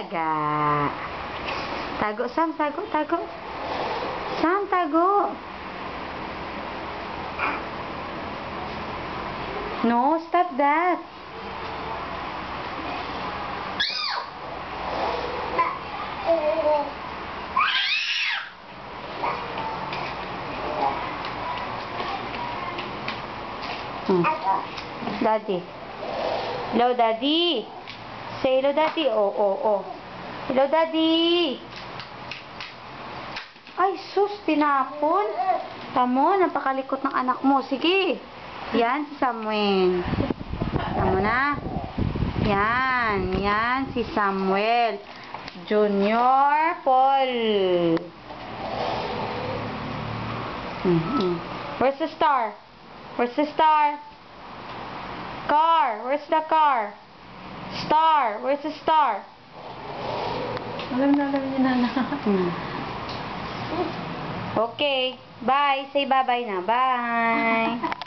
Talaga. Tago, Sam. Tago, tago. Sam, tago. No, stop that. Daddy. Hello, Daddy. Say hello, Daddy. Oh, oh, oh. Hello, Daddy. Ay, sus, tinapon. Tamo, napakalikot ng anak mo. Sige. Yan, si Samuel. Tamo na. Yan. Yan, si Samuel. Junior Paul. Where's the star? Where's the star? Car. Where's the car? Star. Where's the star? Alam na niya na. Okay. Bye. Say bye-bye na. Bye.